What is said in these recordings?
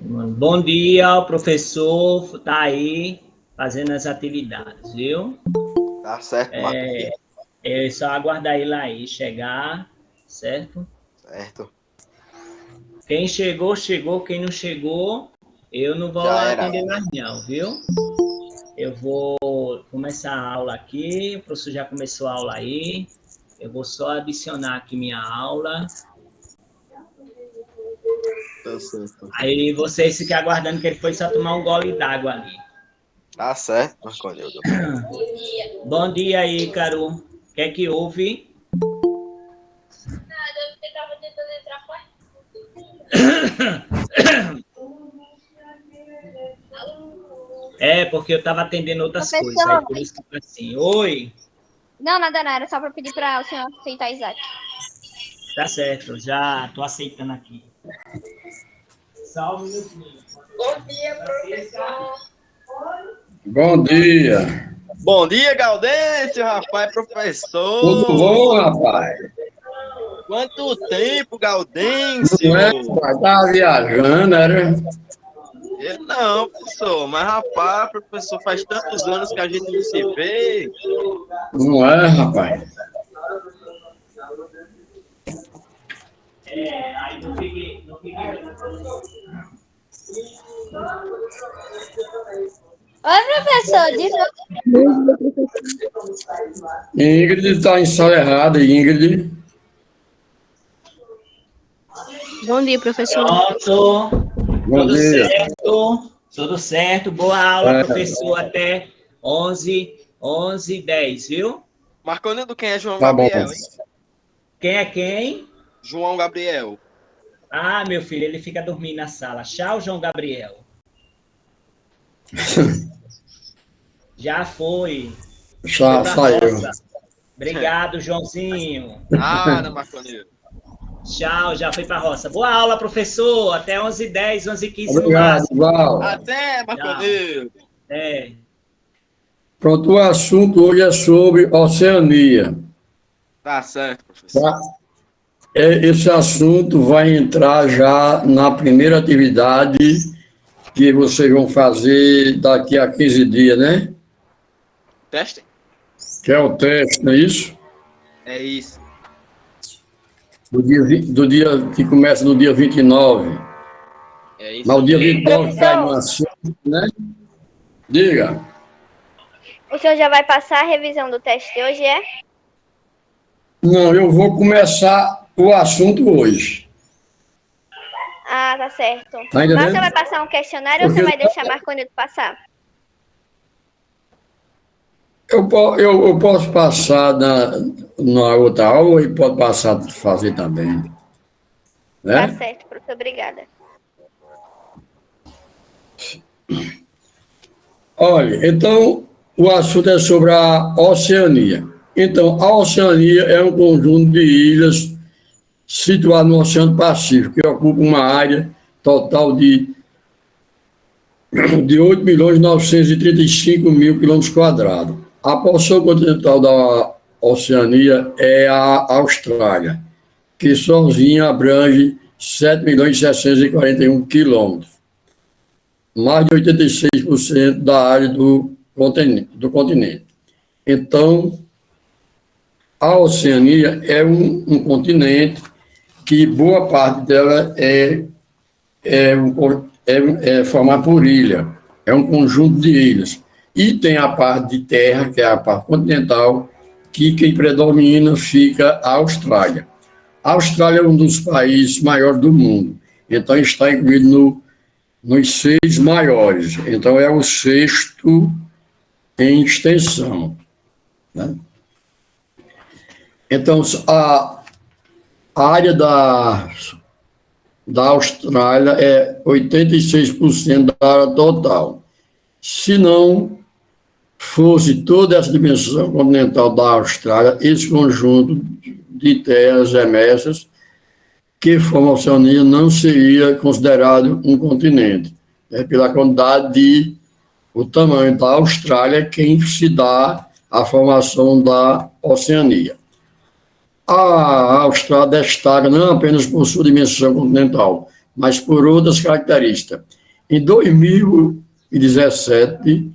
Bom dia, o professor está aí fazendo as atividades, viu? Tá certo, Marco. É só aguardar ele aí chegar, certo? Certo. Quem chegou, chegou. Quem não chegou, eu não vou Já era. atender mais não, viu? Eu vou começar a aula aqui, o professor já começou a aula aí. Eu vou só adicionar aqui minha aula. Tá certo. Aí vocês ficam aguardando que ele foi só tomar um gole d'água ali. Tá certo, Marconildo. Bom dia aí, Caro. O que é que houve? Nada, eu tava tentando entrar com É, porque eu estava atendendo outras Professor. coisas, aí por isso que foi assim. Oi, Não, nada, era só para pedir para o senhor aceitar Isaac. tá certo, já tô aceitando aqui. Só um minutinho. Bom dia, professor. Bom dia. Bom dia, Gaudêncio, rapaz, professor. Tudo bom, rapaz? Quanto tempo, Gaudêncio? Não é, rapaz? Tava viajando, era? Não, professor, mas rapaz, professor, faz tantos anos que a gente não se vê. Não é, rapaz? Aí não fiquei. Oi, professor. Diz Ingrid está em sala errada, Ingrid. Bom dia, professor. Pronto, Bom tudo dia. certo, tudo certo. Boa aula, É. professor, até 11h10, viu? Marconildo, quem é João Tá bom. Gabriel, hein? Quem é quem? João Gabriel. Ah, meu filho, ele fica dormindo na sala. Tchau, João Gabriel. Já foi. Já Foi pra saiu. roça. Obrigado, Joãozinho. Nada, Marconildo. Tchau, já foi pra roça. Boa aula, professor. Até 11h10, 11h15 no Obrigado, máximo. Val. Até, Marconildo. É. Pronto, o assunto hoje é sobre Oceania. Tá certo, professor. Tá? Esse assunto vai entrar já na primeira atividade que vocês vão fazer daqui a 15 dias, né? Teste? Que é o teste, não é isso? É isso. Do dia que começa no dia 29. É isso. Mas o dia mesmo. 29 cai no assunto, né? Diga. O senhor já vai passar a revisão do teste de hoje, é? Não, eu vou começar o assunto hoje. Ah, tá certo. Tá entendendo? Mas você vai passar um questionário ou Porque você vai deixar Marconildo passar? eu posso passar na outra aula e pode passar a fazer também. Tá Né? certo, professor. Obrigada. Olha, então o assunto é sobre a Oceania. Então, a Oceania é um conjunto de ilhas situado no Oceano Pacífico, que ocupa uma área total de 8.935.000 quilômetros quadrados. A porção continental da Oceania é a Austrália, que sozinha abrange 7.641.000 quilômetros, mais de 86% da área do continente. Então, a Oceania é um continente que boa parte dela é formada por ilha, é um conjunto de ilhas. E tem a parte de terra, que é a parte continental, que quem predomina fica a Austrália. A Austrália é um dos países maiores do mundo, então está incluído nos 6 maiores, então é o 6º em extensão. Né? Então, a área da Austrália é 86% da área total. Se não fosse toda essa dimensão continental da Austrália, esse conjunto de terras emersas que formam a Oceania não seria considerado um continente, pela quantidade o tamanho da Austrália quem se dá a formação da Oceania. A Austrália destaca não apenas por sua dimensão continental, mas por outras características. Em 2017,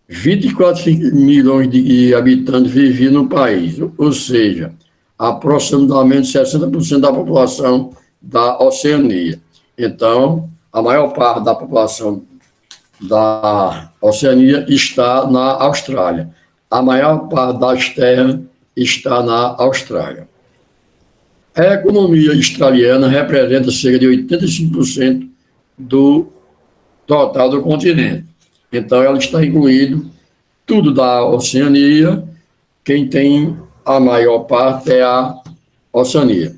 24 milhões de habitantes viviam no país, ou seja, aproximadamente 60% da população da Oceania. Então, a maior parte da população da Oceania está na Austrália. A maior parte das terras está na Austrália. A economia australiana representa cerca de 85% do total do continente. Então, ela está incluindo tudo da Oceania. Quem tem a maior parte é a Oceania.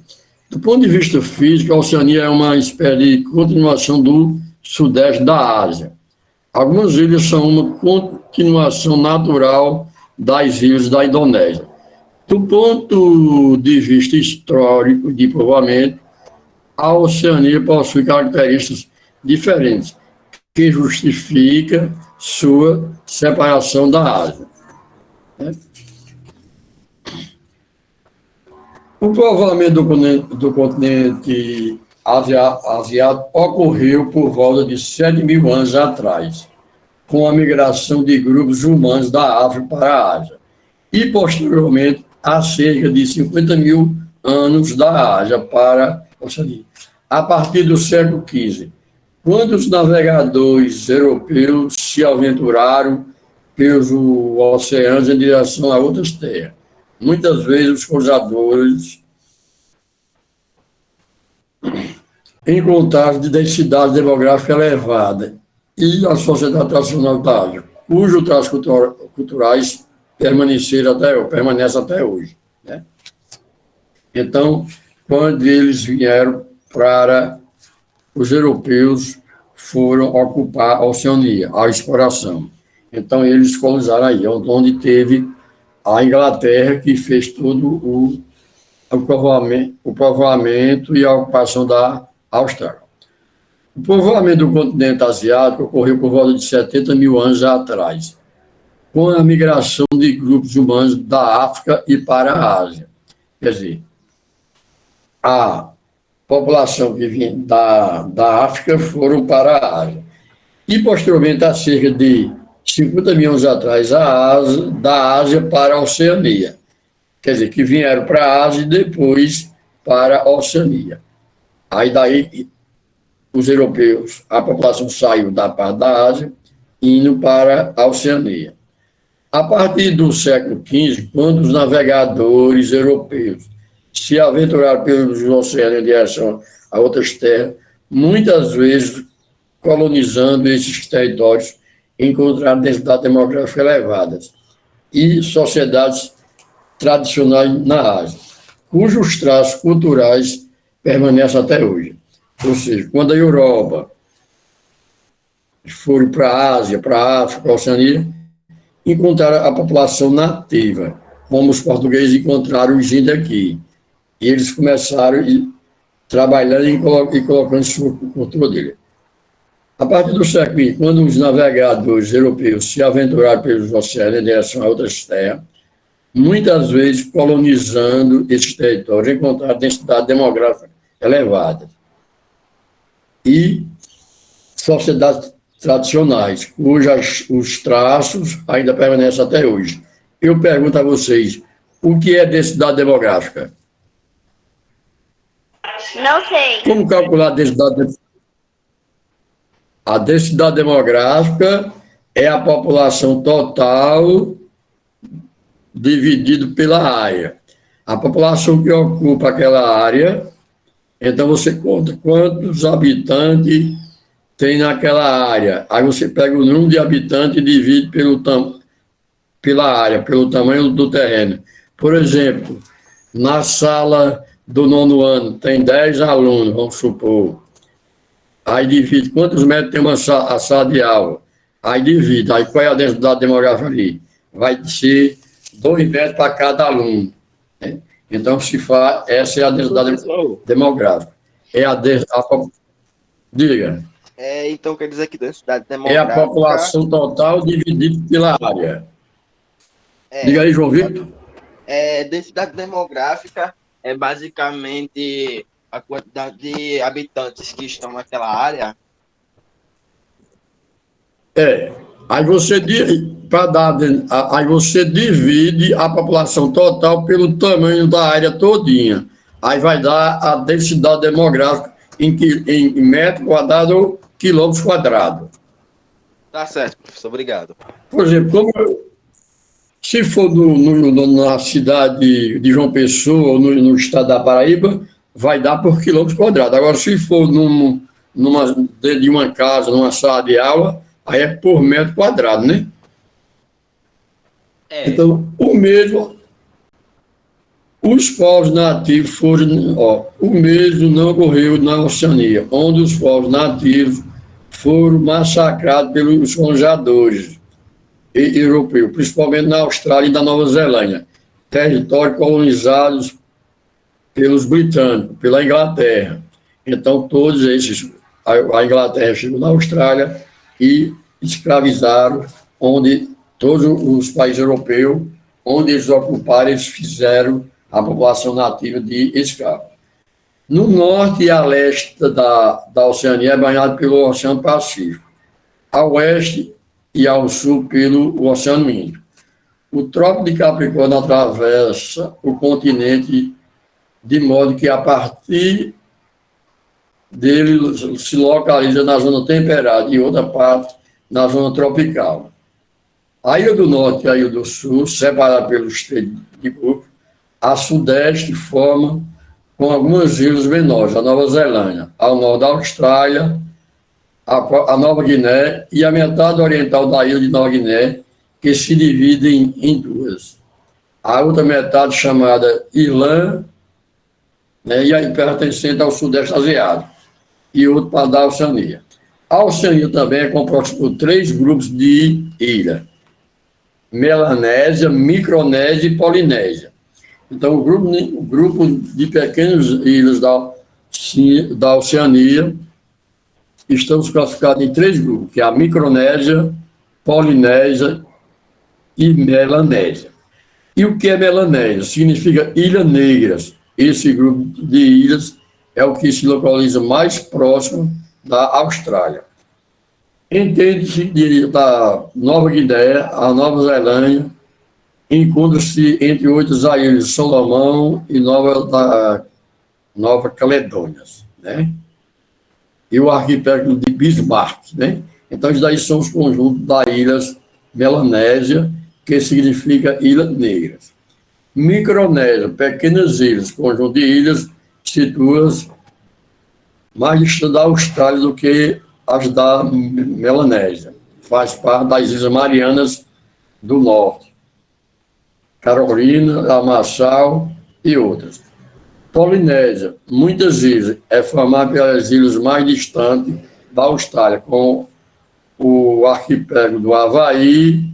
Do ponto de vista físico, a Oceania é uma espécie de continuação do sudeste da Ásia. Algumas ilhas são uma continuação natural das ilhas da Indonésia. Do ponto de vista histórico de povoamento, a Oceania possui características diferentes, que justifica sua separação da Ásia. O povoamento do continente asiático ocorreu por volta de 7 mil anos atrás, com a migração de grupos humanos da África para a Ásia, e posteriormente há cerca de 50 mil anos da Ásia para a Oceania. A partir do século XV, quando os navegadores europeus se aventuraram pelos oceanos em direção a outras terras, muitas vezes os cruzadores encontraram de densidade demográfica elevada e a sociedade tradicional da Ásia, cujos traços culturais permanecem até hoje. Né? Então, quando eles vieram para os europeus, foram ocupar a Oceania, a exploração. Então, eles colonizaram aí, onde teve a Inglaterra, que fez todo o povoamento e a ocupação da Austrália. O povoamento do continente asiático ocorreu por volta de 70 mil anos atrás, com a migração de grupos humanos da África e para a Ásia. Quer dizer, a população que vinha da África foram para a Ásia. E, posteriormente, há cerca de 50 mil anos atrás, da Ásia para a Oceania. Quer dizer, que vieram para a Ásia e depois para a Oceania. Aí daí, os europeus, a população saiu da parte da Ásia, indo para a Oceania. A partir do século XV, quando os navegadores europeus se aventuraram pelos oceanos em direção a outras terras, muitas vezes colonizando esses territórios, encontraram densidade demográfica elevadas e sociedades tradicionais na Ásia, cujos traços culturais permanecem até hoje. Ou seja, quando a Europa foram para a Ásia, para a África, para a Oceania, encontraram a população nativa, como os portugueses encontraram os índios aqui. E eles começaram trabalhando e colocando sua cultura dele. A partir do século XX, quando os navegadores europeus se aventuraram pelos oceanos em direção a outras terras, muitas vezes colonizando esses territórios, encontraram densidade demográfica elevada. E sociedades tradicionais, cujos traços ainda permanecem até hoje. Eu pergunto a vocês, o que é densidade demográfica? Não sei. Como calcular a densidade demográfica? A densidade demográfica é a população total dividido pela área. A população que ocupa aquela área, então você conta quantos habitantes tem naquela área. Aí você pega o número de habitantes e divide pela área, pelo tamanho do terreno. Por exemplo, na sala do 9º ano tem 10 alunos, vamos supor. Aí divide quantos metros tem a sala de aula. Aí divide. Aí qual é a densidade demográfica ali? Vai ser 2 metros para cada aluno. Né? Então, essa é a densidade demográfica. Diga. Então, quer dizer que densidade demográfica... É a população total dividida pela área. Diga aí, João Vitor. Densidade demográfica é basicamente a quantidade de habitantes que estão naquela área? Aí você, aí você divide a população total pelo tamanho da área todinha. Aí vai dar a densidade demográfica em metro quadrado ou quilômetros quadrados. Tá certo, professor, obrigado. Por exemplo, se for na cidade de João Pessoa ou no estado da Paraíba, vai dar por quilômetros quadrados. Agora, se for dentro de uma casa, numa sala de aula, aí é por metro quadrado, né? Então, o mesmo, os povos nativos foram, o mesmo não ocorreu na Oceania, onde os povos nativos foram massacrados pelos colonizadores europeus, principalmente na Austrália e na Nova Zelândia, territórios colonizados pelos britânicos, pela Inglaterra. Então, todos esses, a Inglaterra chegou na Austrália e escravizaram, onde todos os países europeus, onde eles ocuparam, eles fizeram a população nativa de escravos. No norte e a leste da Oceania é banhado pelo Oceano Pacífico, ao oeste e ao sul pelo Oceano Índico. O Trópico de Capricórnio atravessa o continente de modo que a partir dele se localiza na zona temperada e outra parte na zona tropical. A Ilha do Norte e a Ilha do Sul, separadas pelo Estreito de Cook, a sudeste forma com algumas ilhas menores, a Nova Zelândia, ao norte da Austrália, a Nova Guiné e a metade oriental da ilha de Nova Guiné, que se dividem em duas. A outra metade chamada Irlanda, né, e aí pertencente ao Sudeste Asiático, e outro para da Oceania. A Oceania também é composta por 3 grupos de ilhas: Melanésia, Micronésia e Polinésia. Então, o grupo de pequenas ilhas da Oceania estão classificados em 3 grupos, que é a Micronésia, Polinésia e Melanésia. E o que é Melanésia? Significa Ilhas Negras. Esse grupo de ilhas é o que se localiza mais próximo da Austrália. Entende-se da Nova Guiné a Nova Zelândia, encontra-se entre outras as ilhas de Salomão e Nova Caledônia, né? E o arquipélago de Bismarck, né? Então, isso daí são os conjuntos das ilhas Melanésia, que significa Ilhas Negras. Micronésia, pequenas ilhas, conjunto de ilhas situadas mais distantes da Austrália do que as da Melanésia. Faz parte das Ilhas Marianas do Norte, Carolina, Amassal e outras. Polinésia, muitas ilhas, é formada pelas ilhas mais distantes da Austrália, com o arquipélago do Havaí,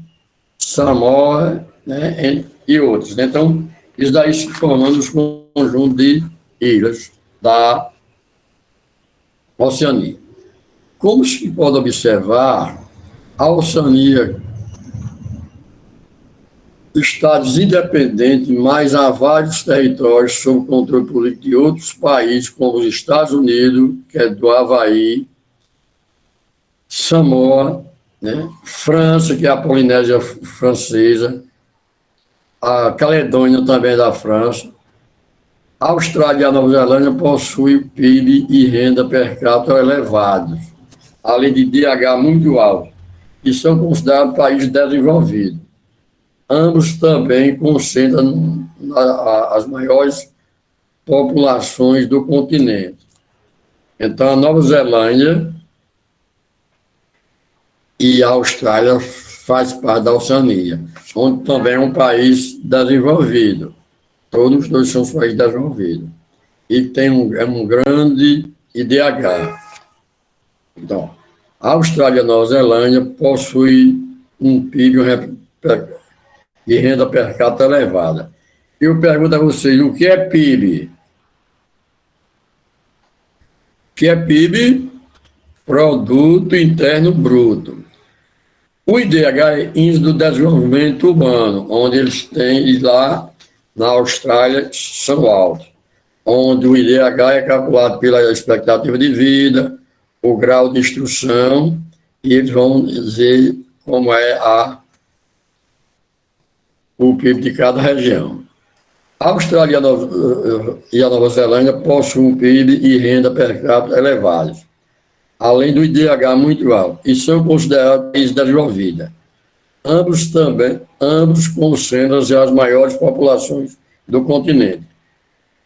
Samoa, né, e outros. Então, isso daí se formando os conjuntos de ilhas da Oceania. Como se pode observar, a Oceania estados independentes, mas há vários territórios sob controle político de outros países, como os Estados Unidos, que é do Havaí, Samoa, né? França, que é a Polinésia Francesa, a Caledônia também é da França. A Austrália e a Nova Zelândia possuem PIB e renda per capita elevados, além de DH muito alto, e são considerados países desenvolvidos. Ambos também concentram as maiores populações do continente. Então, a Nova Zelândia e a Austrália faz parte da Oceania, onde também é um país desenvolvido. Todos os dois são países desenvolvidos. E tem um grande IDH. Então, a Austrália e a Nova Zelândia possuem um PIB e renda per capita elevada. Eu pergunto a vocês, o que é PIB? O que é PIB? Produto Interno Bruto. O IDH é Índice do Desenvolvimento Humano, onde eles têm lá na Austrália são altos. onde o IDH é calculado pela expectativa de vida, o grau de instrução, e eles vão dizer como é o PIB de cada região. A Austrália e a Nova Zelândia possuem um PIB e renda per capita elevados, além do IDH muito alto, e são considerados países desenvolvidos. Ambos concentram as maiores populações do continente.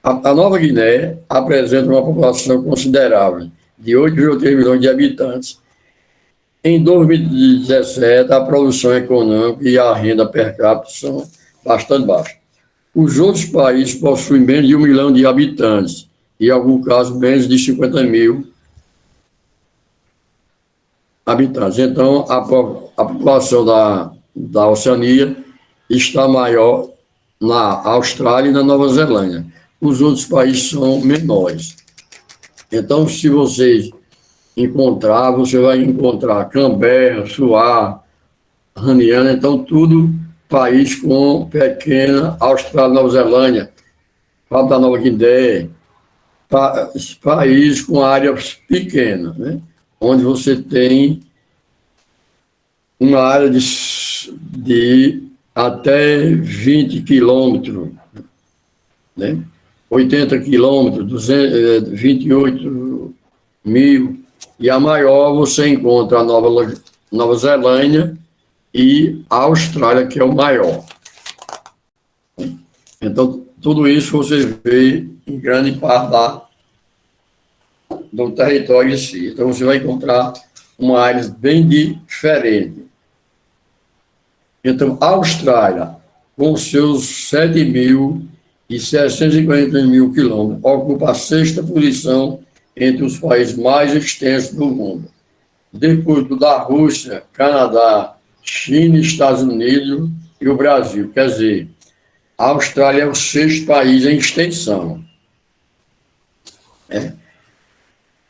A Nova Guiné apresenta uma população considerável, de 8,3 milhões de habitantes. Em 2017, a produção econômica e a renda per capita são bastante baixas. Os outros países possuem menos de 1 milhão de habitantes, e, em alguns casos, menos de 50 mil habitantes. Então, a população da Oceania está maior na Austrália e na Nova Zelândia. Os outros países são menores. Então, se vocês você vai encontrar Canberra, Suá, Raniana, então tudo país com pequena, Austrália, Nova Zelândia, Papua da Nova Guiné, país com áreas pequenas, né? Onde você tem uma área de até 20 quilômetros, né? 80 quilômetros, 28 mil, e a maior você encontra a Nova Zelândia e a Austrália, que é o maior. Então, tudo isso você vê em grande parte do território em si. Então, você vai encontrar uma área bem diferente. Então, a Austrália, com seus 7.640 quilômetros, ocupa a 6ª posição entre os países mais extensos do mundo. Depois da Rússia, Canadá, China, Estados Unidos e o Brasil. Quer dizer, a Austrália é o 6º país em extensão.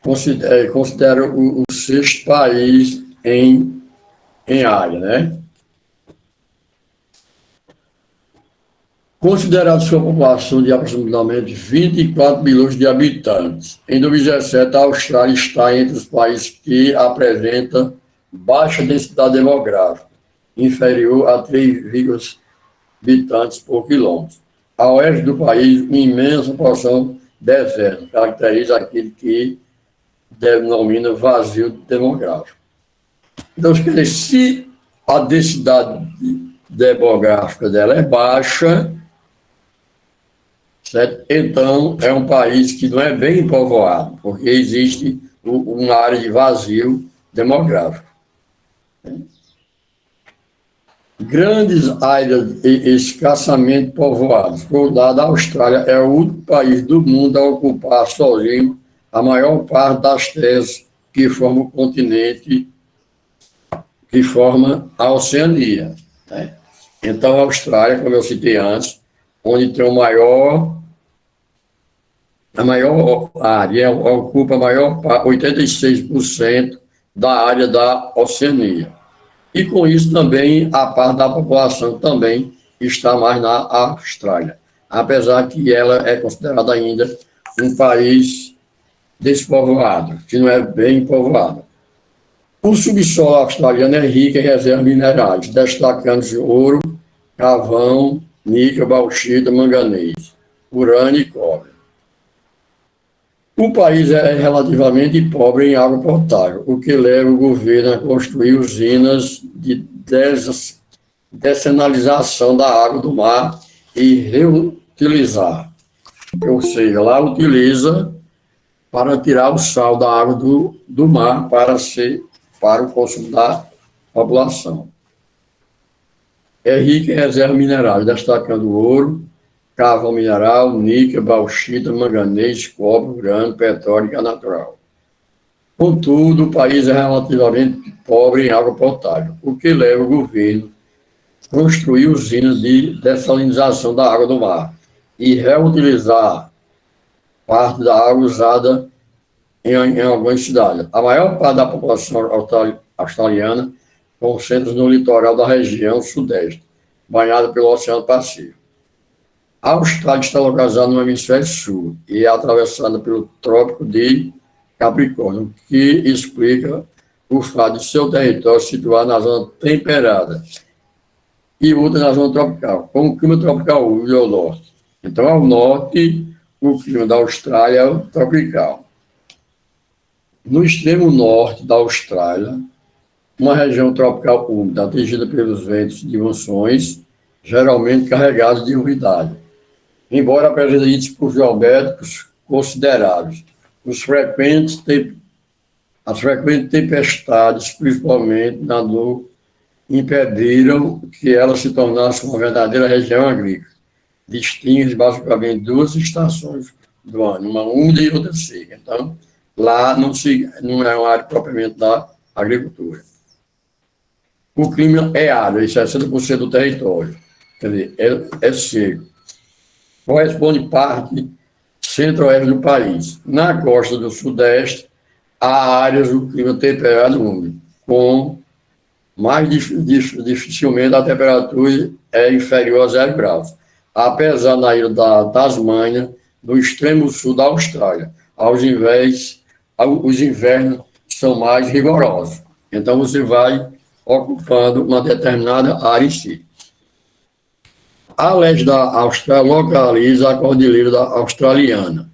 Considera o 6º país em área, né? Considerado sua população de aproximadamente 24 milhões de habitantes, em 2017 a Austrália está entre os países que apresentam baixa densidade demográfica, inferior a 3, habitantes por quilômetro. A oeste do país, uma imensa porção deserto, caracteriza aquele que denomina vazio demográfico. Então, quer dizer, se a densidade demográfica dela é baixa, certo? Então, é um país que não é bem povoado, porque existe uma área de vazio demográfico. Grandes áreas escassamente povoadas. Por lado, a Austrália é o único país do mundo a ocupar sozinho a maior parte das terras que formam o continente, que forma a Oceania, né? Então, a Austrália, como eu citei antes, onde tem a maior área, ocupa a maior parte, 86% da área da Oceania. E com isso também a parte da população também está mais na Austrália, apesar que ela é considerada ainda um país despovoado, que não é bem povoado. O subsolo australiano é rico em reservas minerais, destacando-se ouro, carvão, níquel, bauxita, manganês, urânio e cobre. O país é relativamente pobre em água potável, o que leva o governo a construir usinas de dessalinização da água do mar e reutilizar. Ou seja, lá utiliza para tirar o sal da água do mar para o consumo da população. É rica em reservas minerais, destacando ouro, carvão mineral, níquel, bauxita, manganês, cobre, urânio, petróleo e gás natural. Contudo, o país é relativamente pobre em água potável, o que leva o governo a construir usinas de dessalinização da água do mar e reutilizar parte da água usada em algumas cidades. A maior parte da população australiana concentra-se no litoral da região sudeste, banhada pelo Oceano Pacífico. A Austrália está localizada no hemisfério sul e é atravessada pelo Trópico de Capricórnio, que explica o fato de seu território situado na zona temperada e outra na zona tropical, com o clima tropical ao norte. Então, ao norte, o clima da Austrália é o tropical. No extremo norte da Austrália, uma região tropical úmida, atingida pelos ventos de monções, geralmente carregados de umidade, embora apresente índices pluviométricos consideráveis. As frequentes tempestades, principalmente na noite, impediram que ela se tornasse uma verdadeira região agrícola. Distingue basicamente duas estações do ano, uma úmida e outra seca. Então, lá não é uma área propriamente da agricultura. O clima é árido, em 60% do território, quer dizer, é seco. Corresponde parte centro-oeste do país. Na costa do sudeste, há áreas do clima temperado úmido, com mais dificilmente a temperatura é inferior a 0 graus. Apesar na ilha da Tasmânia, no extremo sul da Austrália, os invernos são mais rigorosos. Então, você vai ocupando uma determinada área em si. A leste da Austrália localiza a Cordilheira Australiana,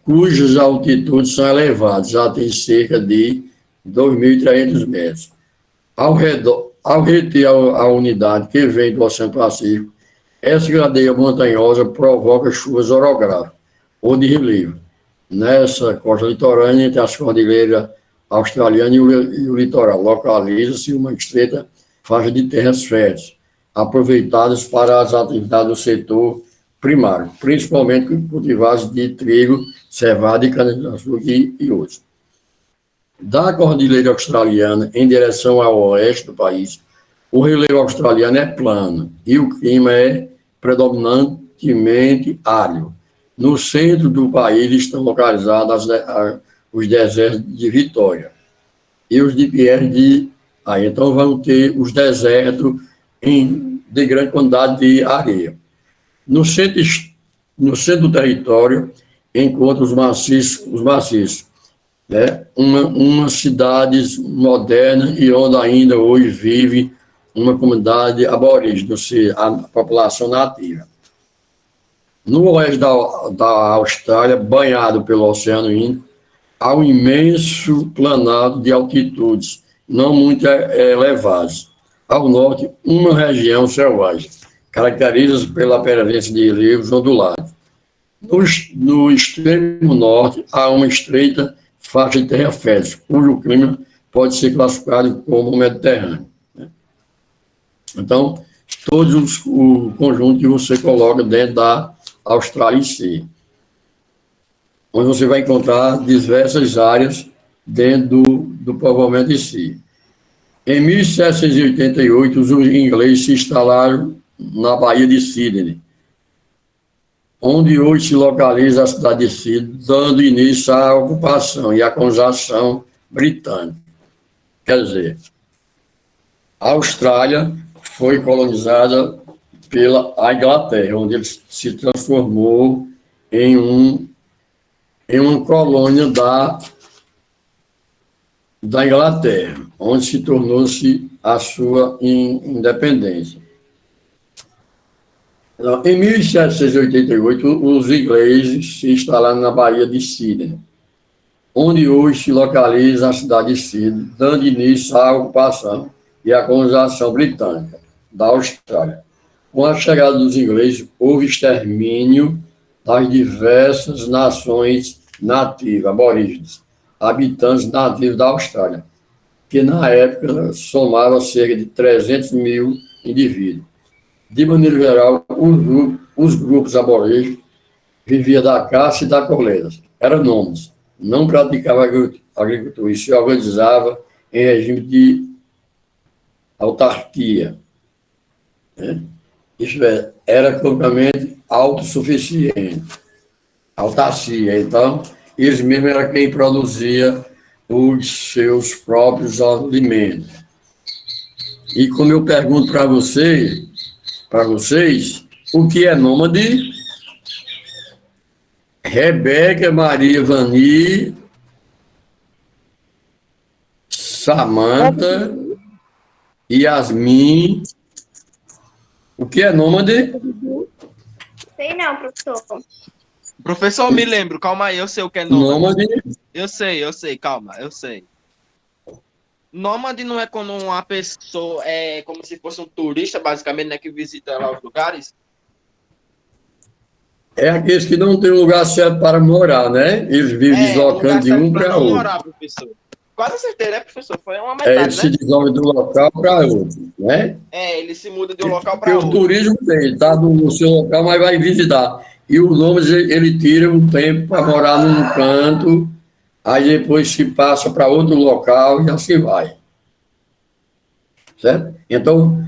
cujas altitudes são elevadas, até cerca de 2.300 metros. Ao reter a unidade que vem do Oceano Pacífico, essa gradeia montanhosa provoca chuvas orográficas ou de relevo. Nessa costa litorânea, entre as cordilheiras australiana e o litoral, localiza-se uma estreita faixa de terras férteis, aproveitadas para as atividades do setor primário, principalmente cultivares de trigo, cevada e cana-de-açúcar e outros. Da Cordilheira Australiana em direção ao oeste do país, o relevo australiano é plano e o clima é predominantemente árido. No centro do país estão localizados os desertos de Vitória e os de Pierre de... então vão ter os desertos de grande quantidade de areia. No centro do território encontra os maciços, né? Uma cidade moderna e onde ainda hoje vive uma comunidade aborígene, ou seja, a população nativa. No oeste da Austrália, banhado pelo Oceano Índico, há um imenso planalto de altitudes não muito elevadas. Ao norte, uma região selvagem, caracteriza-se pela presença de relevos ondulados. No extremo norte, há uma estreita faixa de terra fértil, cujo clima pode ser classificado como mediterrâneo. Então, o conjunto que você coloca dentro da Austrália em si, onde você vai encontrar diversas áreas dentro do povoamento em si. Em 1788, os ingleses se instalaram na Baía de Sydney, onde hoje se localiza a cidade de Sydney, dando início à ocupação e à colonização britânica. Quer dizer, a Austrália foi colonizada pela Inglaterra, onde ele se transformou em uma colônia da Inglaterra, onde se tornou-se a sua independência. Então, em 1788, os ingleses se instalaram na Baía de Sydney, onde hoje se localiza a cidade de Sydney, dando início à ocupação e à colonização britânica da Austrália. Com a chegada dos ingleses, houve extermínio das diversas nações nativas, aborígenes, habitantes nativos da Austrália, que na época somavam cerca de 300 mil indivíduos. De maneira geral, os grupos aborígenes viviam da caça e da coleta. Eram nômades, não praticavam agricultura e se organizavam em regime de autarquia. Né? Isto é, era completamente autossuficiente, autarcia. Então, eles mesmos eram quem produzia os seus próprios alimentos. E como eu pergunto para vocês, o que é nômade? Rebeca, Maria Vani, Samanta, Yasmin. O que é nômade? Sei não, professor. Professor, me lembro, calma aí, eu sei o que é nômade. Nômade Eu sei, calma, eu sei. Nômade não é quando uma pessoa é como se fosse um turista, basicamente, né, que visita lá os lugares? é aqueles que não têm lugar certo para morar, né? Eles vivem Um deslocando lugar de certo um para para não outro. morar, professor. Quase acertei, né, professor? Foi uma Eles metade, se né? deslocam do local para outro, né? Ele se muda de um local Porque para o outro. turismo tem, está no seu local, mas vai visitar. E o nômade, ele tira um tempo para morar num canto, aí depois se passa para outro local e assim vai. Certo? Então,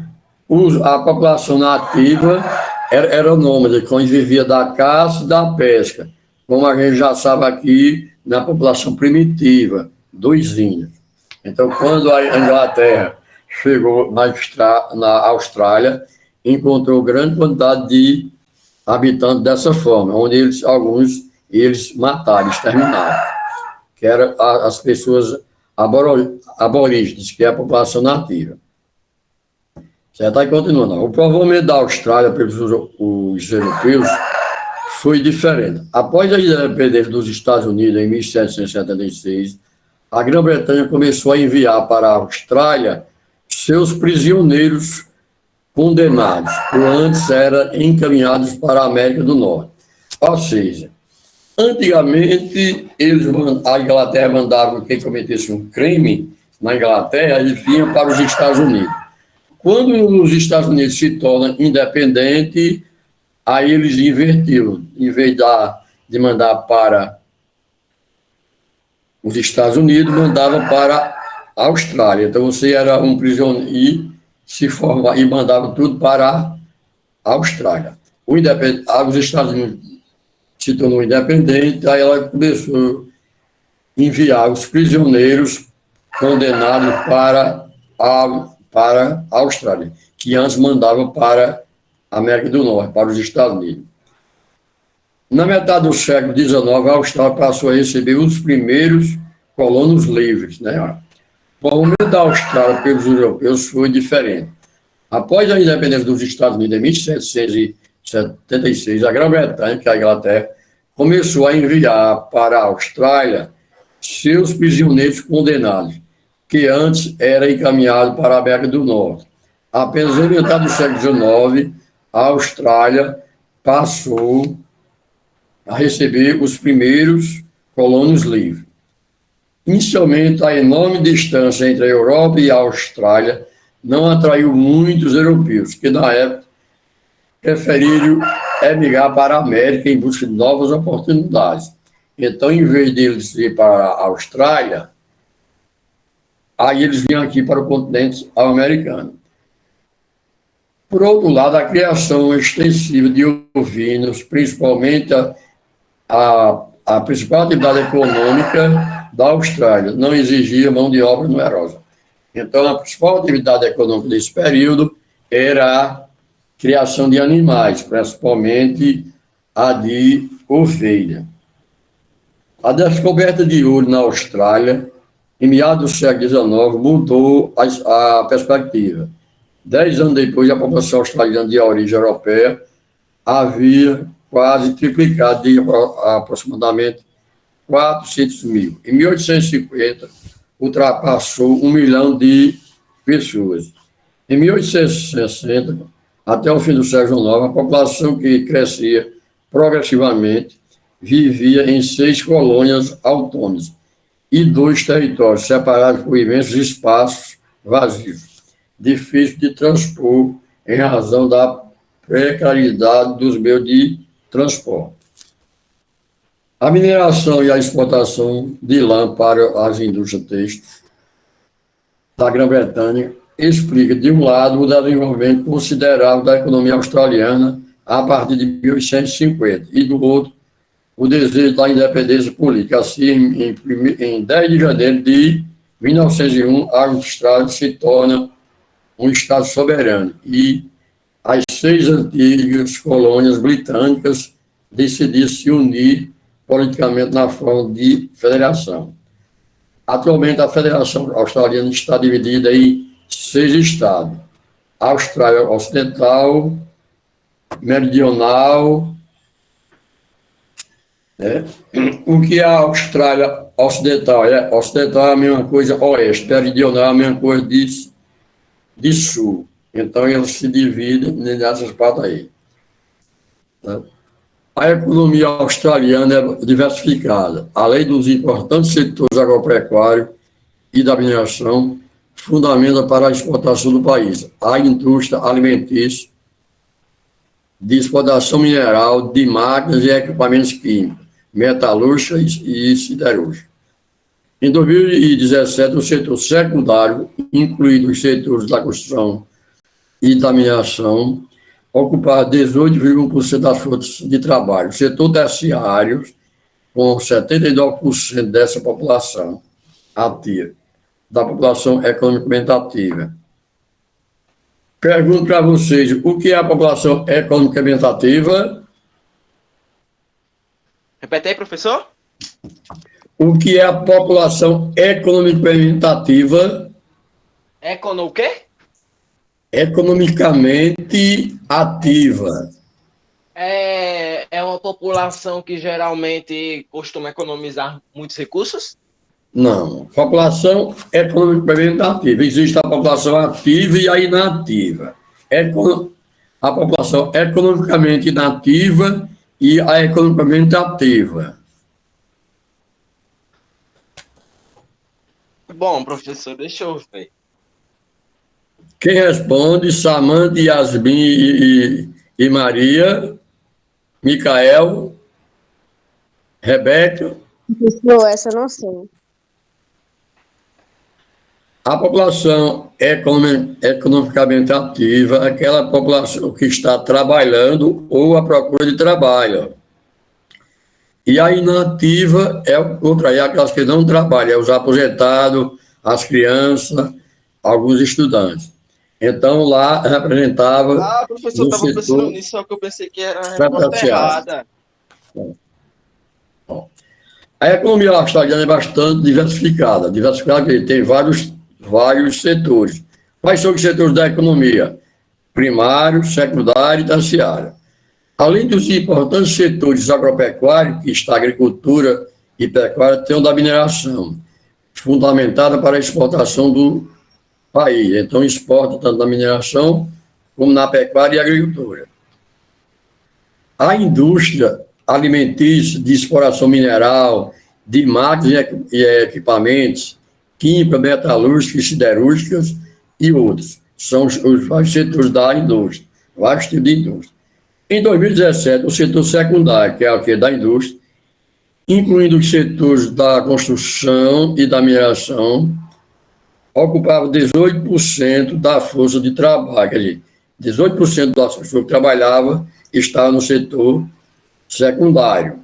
a população nativa era nômade, quando vivia da caça e da pesca, como a gente já sabe aqui na população primitiva, dos índios. Então, quando a Inglaterra chegou na Austrália, encontrou grande quantidade de habitantes dessa forma, onde alguns eles mataram, exterminaram, que eram as pessoas aborígenes, que é a população nativa. Certo? Aí continuando. O provavelmente da Austrália pelos os europeus foi diferente. Após a independência dos Estados Unidos em 1776, a Grã-Bretanha começou a enviar para a Austrália seus prisioneiros condenados, ou antes eram encaminhados para a América do Norte. Ou seja, antigamente a Inglaterra mandava quem cometesse um crime na Inglaterra, eles vinham para os Estados Unidos. Quando os Estados Unidos se tornam independentes, aí eles invertiram. Em vez de mandar para os Estados Unidos, mandava para a Austrália. Então, você era um prisioneiro e se formava e mandava tudo para a Austrália. Os Estados Unidos se tornou independente, aí ela começou a enviar os prisioneiros condenados para a Austrália, que antes mandava para a América do Norte, para os Estados Unidos. Na metade do século XIX, a Austrália passou a receber os primeiros colonos livres, né? O aumento da Austrália pelos europeus foi diferente. Após a independência dos Estados Unidos em 1776, a Grã-Bretanha, que é a Inglaterra, começou a enviar para a Austrália seus prisioneiros condenados, que antes era encaminhado para a América do Norte. Apenas em metade do século XIX, a Austrália passou a receber os primeiros colonos livres. Inicialmente, a enorme distância entre a Europa e a Austrália não atraiu muitos europeus, que na época preferiram emigrar para a América em busca de novas oportunidades. Então, em vez deles ir para a Austrália, aí eles vinham aqui para o continente americano. Por outro lado, a criação extensiva de ovinos, principalmente a principal atividade econômica da Austrália, não exigia mão de obra numerosa. Então, a principal atividade econômica desse período era a criação de animais, principalmente a de ovelha. A descoberta de ouro na Austrália, em meados do século XIX, mudou a perspectiva. 10 anos depois, a população australiana de origem europeia havia quase triplicado de aproximadamente 400 mil. Em 1850, ultrapassou 1 milhão de pessoas. Em 1860, até o fim do século XIX, a população que crescia progressivamente vivia em 6 colônias autônomas e 2 territórios separados por imensos espaços vazios, difícil de transpor em razão da precariedade dos meios de transporte. A mineração e a exportação de lã para as indústrias têxteis da Grã-Bretanha explica, de um lado, o desenvolvimento considerável da economia australiana a partir de 1850, e do outro, o desejo da independência política. Assim, em 10 de janeiro de 1901, a Austrália se torna um Estado soberano, e as 6 antigas colônias britânicas decidiram se unir politicamente na forma de federação. Atualmente, a Federação Australiana está dividida em 6 estados: Austrália Ocidental, Meridional. O que é a Austrália Ocidental? Ocidental é a mesma coisa oeste, meridional é a mesma coisa de sul. Então, eles se dividem nessas partes aí. A economia australiana é diversificada. Além dos importantes setores agropecuários e da mineração, fundamenta para a exportação do país a indústria alimentícia, de exploração mineral, de máquinas e equipamentos químicos, metalúrgica e siderúrgica. Em 2017, o setor secundário, incluindo os setores da construção e da mineração, ocupava 18,1% das forças de trabalho. O setor terciário, com 79% dessa população ativa, da população economicamente ativa. Pergunto para vocês, o que é a população economicamente ativa? Repete aí, professor. O que é a população economicamente ativa? O quê? Economicamente ativa. É uma população que geralmente costuma economizar muitos recursos? Não. População economicamente ativa. Existe a população ativa e a inativa. A população economicamente inativa e a economicamente ativa. Bom, professor, deixa eu ver. Quem responde? Samanta, Yasmin e Maria, Micael, Rebeca. Professor, essa eu não sei. A população economicamente ativa é aquela população que está trabalhando ou à procura de trabalho. E a inativa é outra, é aquelas que não trabalham, é os aposentados, as crianças, alguns estudantes. Então, lá representava... Ah, professor, estava pensando nisso, só que eu pensei que era a resposta errada. A economia australiana é bastante diversificada. Diversificada porque tem vários setores. Quais são os setores da economia? Primário, secundário e terciário. Além dos importantes setores agropecuários, que está a agricultura e pecuária, tem o da mineração, fundamentada para a exportação do país. Então, exporta tanto na mineração como na pecuária e agricultura. A indústria alimentícia, de exploração mineral, de máquinas e equipamentos, química, metalúrgica, siderúrgicas e outros. São os vários setores da indústria, vários tipos de indústria. Em 2017, o setor secundário, que é o que da indústria, incluindo os setores da construção e da mineração, ocupava 18% da força de trabalho. Quer dizer, 18% das pessoas que trabalhava estava no setor secundário.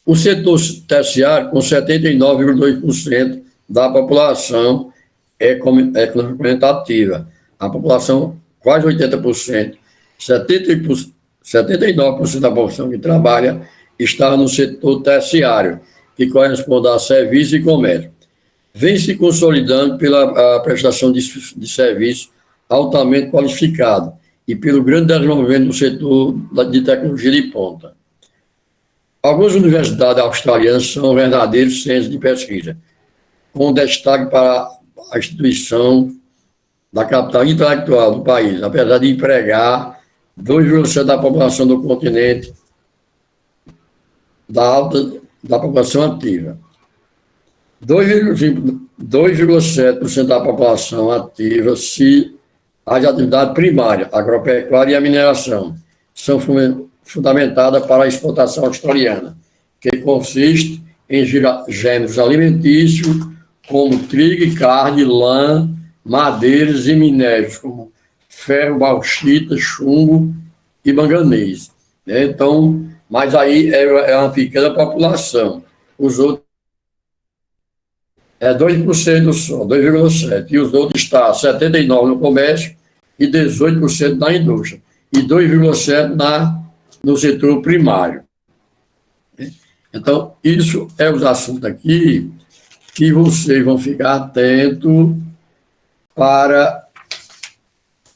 O setor terciário, com 79,2% da população economicamente ativa. A população, quase 80%, 79% da população que trabalha está no setor terciário, que corresponde a serviço e comércio. Vem se consolidando pela prestação de serviço altamente qualificado e pelo grande desenvolvimento do setor de tecnologia de ponta. Algumas universidades australianas são verdadeiros centros de pesquisa, com destaque para a instituição da capital intelectual do país, apesar de empregar 2,7% da população do continente, da população ativa. 2,7% da população ativa se as atividades primárias, agropecuária e a mineração, são fundamentadas para a exportação australiana, que consiste em gêneros alimentícios como trigo, carne, lã, madeiras e minérios, como ferro, bauxita, chumbo e manganês. Então, mas aí é uma pequena população. Os outros é 2% só, 2,7%. E os outros estão 79% no comércio e 18% na indústria, e 2,7% no setor primário. Então, isso é os assuntos aqui que vocês vão ficar atentos para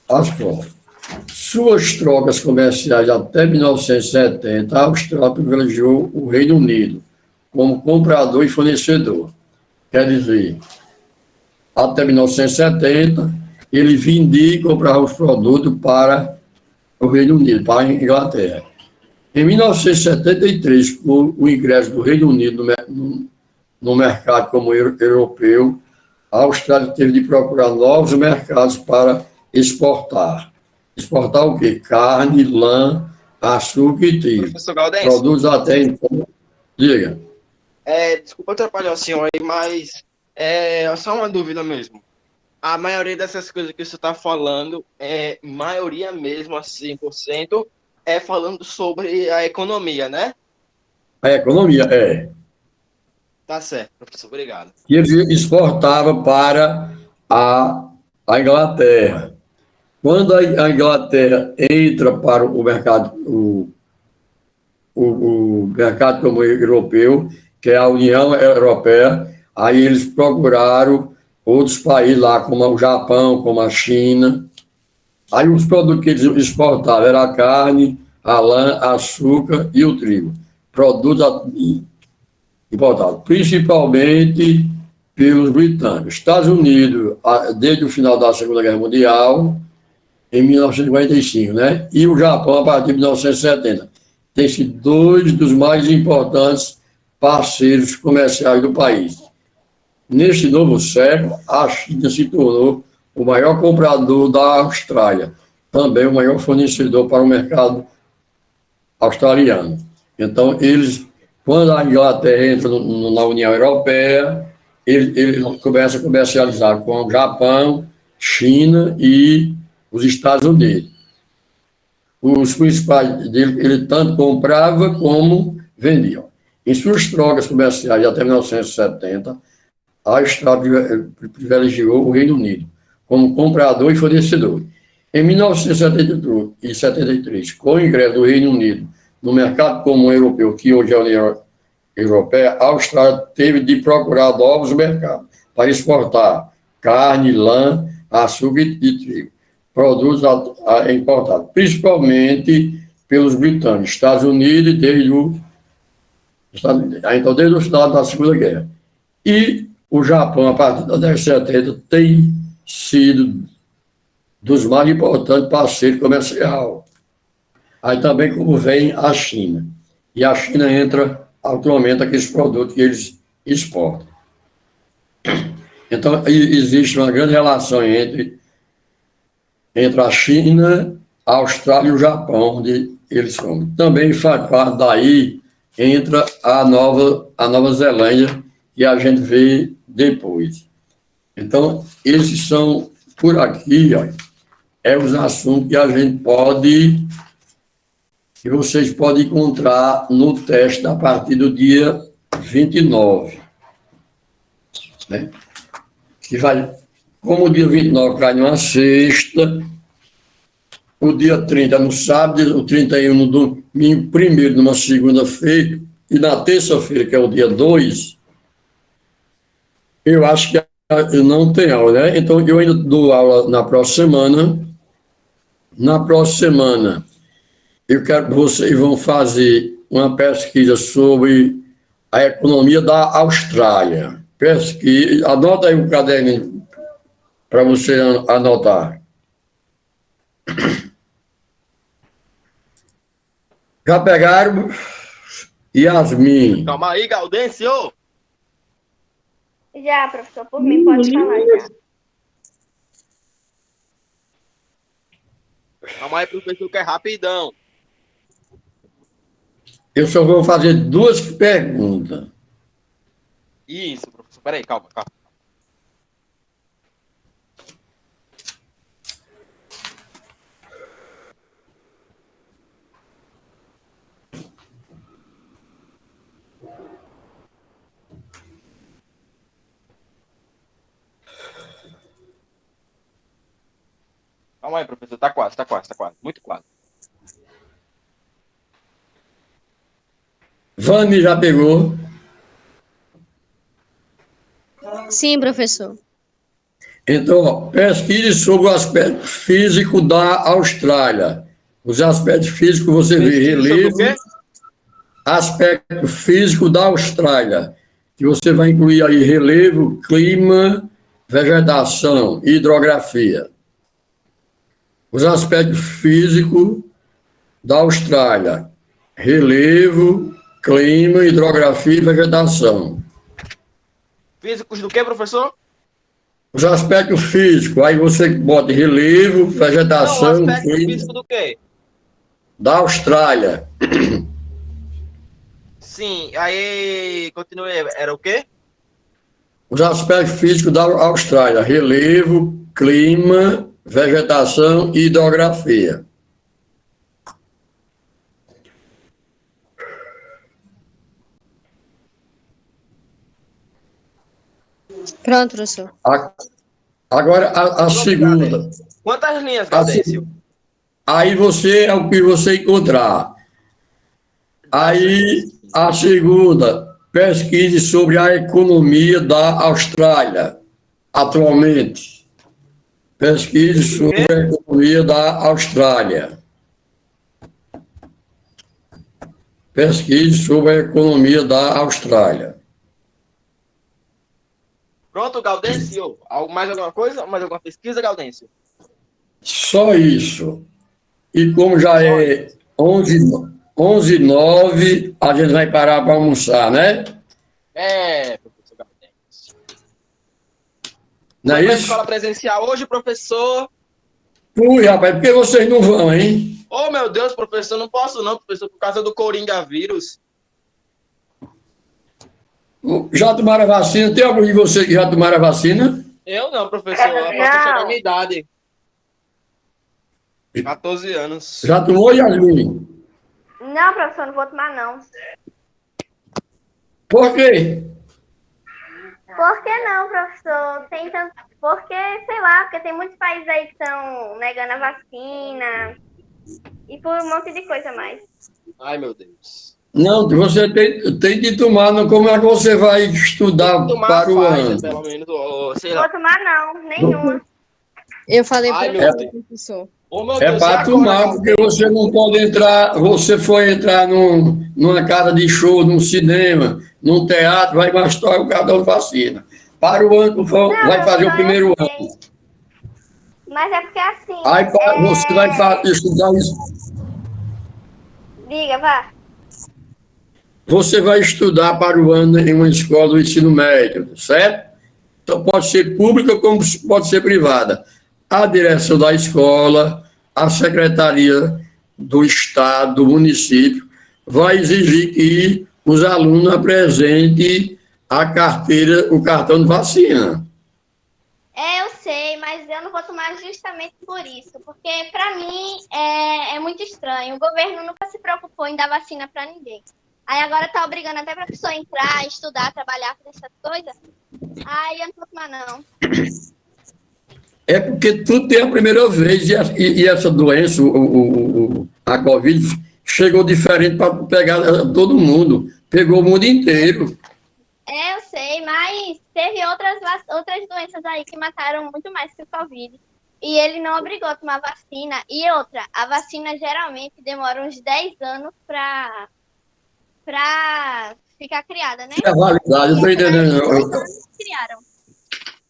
as provas. Suas trocas comerciais até 1970, a Austrália privilegiou o Reino Unido como comprador e fornecedor. Quer dizer, até 1970, ele vendia e comprava os produtos para o Reino Unido, para a Inglaterra. Em 1973, com o ingresso do Reino Unido no mercado como europeu, a Austrália teve de procurar novos mercados para exportar. Exportar o quê? Carne, lã, açúcar e trigo. Professor Gaudêncio, Produtos até então. Diga. desculpa atrapalhar o senhor aí, mas só uma dúvida mesmo. A maioria dessas coisas que você está falando, maioria mesmo, assim, 100%, é falando sobre a economia, né? A economia, Tá certo, professor, obrigado. que ele exportava para a Inglaterra. Quando a Inglaterra entra para o mercado, o mercado comum europeu, que é a União Europeia, aí eles procuraram outros países lá, como o Japão, como a China. Aí os produtos que eles exportavam eram a carne, a lã, açúcar e o trigo. Produtos importados, principalmente pelos britânicos. Estados Unidos, desde o final da Segunda Guerra Mundial, em 1945, né? E o Japão, a partir de 1970. Tem sido dois dos mais importantes parceiros comerciais do país. Neste novo século, a China se tornou o maior comprador da Austrália, também o maior fornecedor para o mercado australiano. Então, quando a Inglaterra entra na União Europeia, ele começa a comercializar com o Japão, China e os Estados Unidos. Os principais dele, ele tanto comprava como vendia. Em suas trocas comerciais até 1970, a Austrália privilegiou o Reino Unido como comprador e fornecedor. Em 1973, com o ingresso do Reino Unido no mercado comum europeu, que hoje é a União Europeia, a Austrália teve de procurar novos mercados para exportar carne, lã, açúcar e trigo, produtos importados, principalmente pelos britânicos, Estados Unidos, desde o estado da Segunda Guerra. E o Japão, a partir da década de 70, tem sido dos mais importantes parceiros comerciais. Aí também como vem a China. E a China entra atualmente aqueles produtos que eles exportam. Então, existe uma grande relação entre a China, a Austrália e o Japão, onde eles compram. Também faz parte daí, entra a Nova Zelândia, que a gente vê depois. Então, esses são, por aqui, ó, os assuntos que a gente pode, que vocês podem encontrar no teste a partir do dia 29. Né? Que vai, como o dia 29 cai numa sexta, o dia 30 no sábado, o 31 no domingo, primeiro numa segunda-feira, e na terça-feira, que é o dia 2, eu acho que eu não tenho aula, né? Então, eu ainda dou aula na próxima semana. Na próxima semana, eu quero que vocês vão fazer uma pesquisa sobre a economia da Austrália. Pesquisa, anota aí um caderno para você anotar. Já pegaram? Yasmin. Calma aí, Gaudêncio! Já, professor, por mim pode falar já. Calma aí, professor, que é rapidão. Eu só vou fazer duas perguntas. Isso, professor. Peraí, calma. Calma aí, professor. Tá quase. Muito quase. Vani já pegou. Sim, professor. Então, ó, pesquise sobre o aspecto físico da Austrália. Os aspectos físicos você vê Pesquisa sobre o relevo, quê? aspecto físico da Austrália, que você vai incluir aí relevo, clima, vegetação, hidrografia. Os aspectos físicos da Austrália, relevo, clima, hidrografia e vegetação. Físicos do quê, professor? Os aspectos físicos, aí você bota relevo, Não, vegetação, aspecto clima, físico do quê? da Austrália. Sim, aí continue. Era o quê? Os aspectos físicos da Austrália, relevo, clima, vegetação e hidrografia. Pronto, professor. Agora, a segunda. Quantas linhas, A Gaudêncio? Aí você é o que você encontrar. Aí, a segunda, pesquise sobre a economia da Austrália, atualmente. Pesquise sobre a economia da Austrália. Pesquise sobre a economia da Austrália. Pronto, Gaudêncio. Mais alguma coisa? Mais alguma pesquisa, Gaudêncio? Só isso. E como já é 11h09, a gente vai parar para almoçar, né? Professor Gaudêncio. Não Foi é para a isso? escola presencial hoje, professor? Ui, rapaz, por que vocês não vão, hein? Oh, meu Deus, professor, não posso não, professor, por causa do coringavírus. Já tomaram a vacina? Tem algum de vocês que já tomaram a vacina? Eu não, professor, a professor da minha idade. 14 anos. Já tomou, Yasmin? Não, professor, não vou tomar, não. Por quê? Por que não, professor? Tem tanto... Porque, sei lá, porque tem muitos países aí que estão negando a vacina e por um monte de coisa mais. Ai, meu Deus. Não, você tem que tomar. Não, como é que você vai estudar Tomar para o Pfizer, ano? pelo menos, ou sei Não lá. vou tomar, não, nenhuma. Eu falei Ai, para meu você, Deus. professor. Oh, meu É Deus, e para agora, tomar, porque Gaudêncio? você não pode entrar. Você foi entrar numa casa de show, num cinema, num teatro, vai gastar o cartão de vacina. Para o ano, vai fazer o professor, primeiro eu ano. sei. Mas é porque assim. Aí você vai estudar isso. Diga, vá. Você vai estudar para o ano em uma escola do ensino médio, certo? Então pode ser pública como pode ser privada. A direção da escola, a secretaria do estado, do município, vai exigir que os alunos apresentem a carteira, o cartão de vacina. Eu sei, mas eu não vou tomar justamente por isso. Porque, para mim, é muito estranho. O governo nunca se preocupou em dar vacina para ninguém. Aí agora tá obrigando até a pessoa entrar, estudar, trabalhar, fazer essas coisas. Aí eu não vou tomar, não. É porque tudo tem a primeira vez e essa doença, a Covid, chegou diferente para pegar todo mundo. Pegou o mundo inteiro. Eu sei, mas teve outras doenças aí que mataram muito mais que o Covid. E ele não obrigou a tomar vacina. E outra, a vacina geralmente demora uns 10 anos para ficar criada, né? É a validade, eu estou entendendo. Criaram.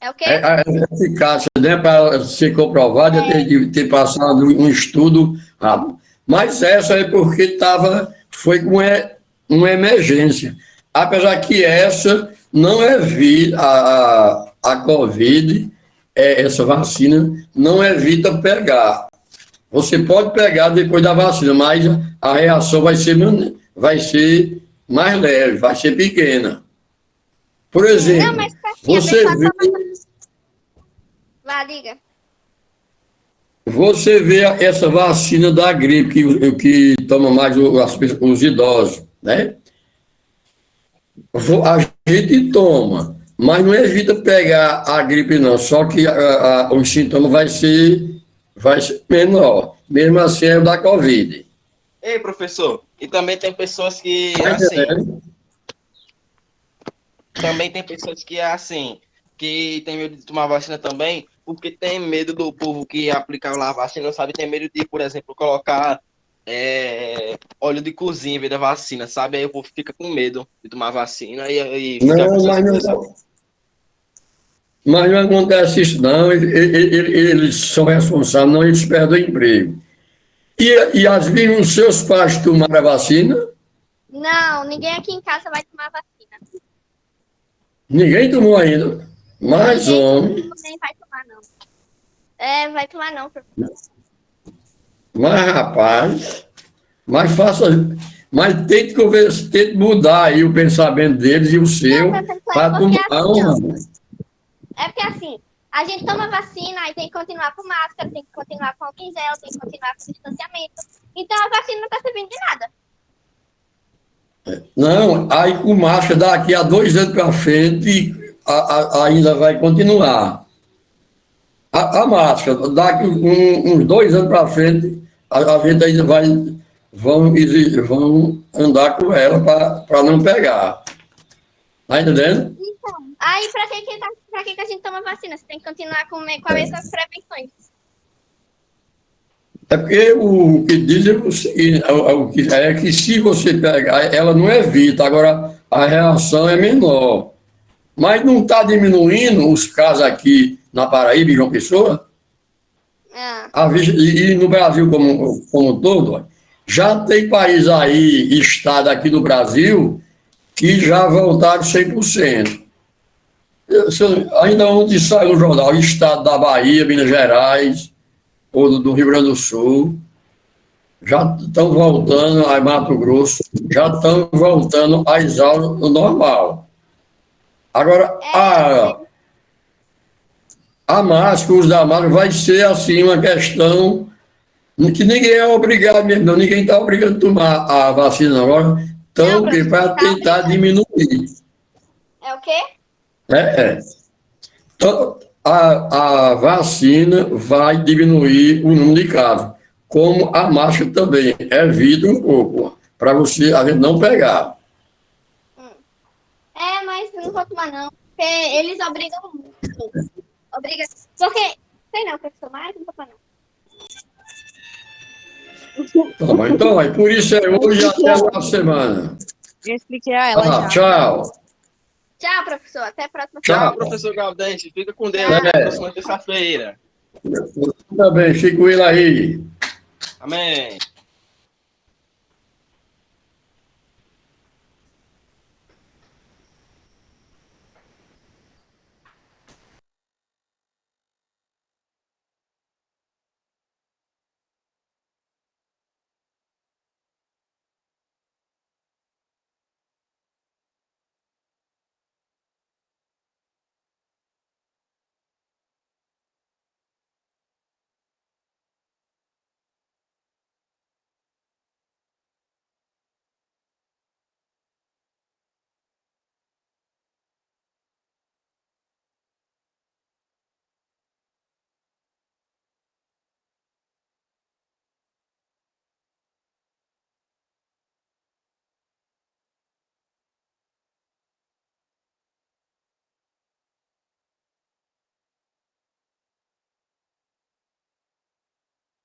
É o quê? A eficácia, né, para ser comprovada, tem que ter passado um estudo rápido. Mas essa é porque foi uma emergência. Apesar que essa não evita a Covid, essa vacina não evita pegar. Você pode pegar depois da vacina, mas a reação vai ser mais leve, vai ser pequena. Por exemplo, Não, mas você vê, Vá, diga. você vê essa vacina da gripe, que toma mais os idosos, né? A gente toma, mas não evita pegar a gripe, não. Só que os sintomas vai ser vai ser menor. Mesmo assim, é o da Covid. Ei, professor, e também tem pessoas que, Tá assim, entendendo? também tem pessoas que, assim, que tem medo de tomar vacina também, porque tem medo do povo que aplica lá a vacina, não sabe, tem medo de, por exemplo, colocar óleo de cozinha em vez da vacina, sabe? Aí o povo fica com medo de tomar vacina e fica com Não, essas mas coisas. não acontece isso, não. Eles são responsáveis, não, eles perdem o emprego. E às vezes os seus pais tomaram a vacina, Não, ninguém aqui em casa vai tomar vacina. ninguém tomou ainda. Mas, homem, Ninguém vai tomar, não. É, vai tomar não, professor. mas rapaz, mas faça, mas tente conversar, tente mudar aí o pensamento deles e o seu, Não, professor, para é porque tomar assim, ó. uma. É porque assim, a gente toma vacina e tem que continuar com máscara, tem que continuar com álcool em gel, tem que continuar com distanciamento. Então a vacina não tá servindo de nada. Não, aí com máscara daqui a 2 anos para frente ainda vai continuar. A máscara, daqui uns 2 anos para frente, a gente ainda vão andar com ela para não pegar. Tá entendendo? Então, aí pra que a gente toma vacina? Você tem que continuar com as mesmas prevenções. É porque o que dizem é que se você pegar, ela não evita, agora a reação é menor. Mas não está diminuindo os casos aqui na Paraíba, em João Pessoa, e no Brasil como um todo. Ó. Já tem país aí, estado aqui do Brasil, que já voltaram 100%. Ainda ontem saiu no jornal, estado da Bahia, Minas Gerais, ou do Rio Grande do Sul, já estão voltando a Mato Grosso, já estão voltando às aulas no normal. Agora, a máscara, o uso da máscara vai ser, assim, uma questão que ninguém é obrigado mesmo, não. Ninguém está obrigado a tomar a vacina agora, então, para tentar diminuir. É o quê? Então, a vacina vai diminuir o número de casos, como a máscara também. Evita um pouco, para você a gente não pegar. É, mas não vou tomar não, porque eles obrigam muito. Porque, sei não, professor, mas não vou tomar não. Tá, então, é por isso é hoje e até a semana. Eu expliquei a ela já. Tchau. Tchau, professor. Até a próxima. Tchau, professor Galdente. Fica com Deus. Até a próxima terça-feira. Você também, fica com ele aí. Amém.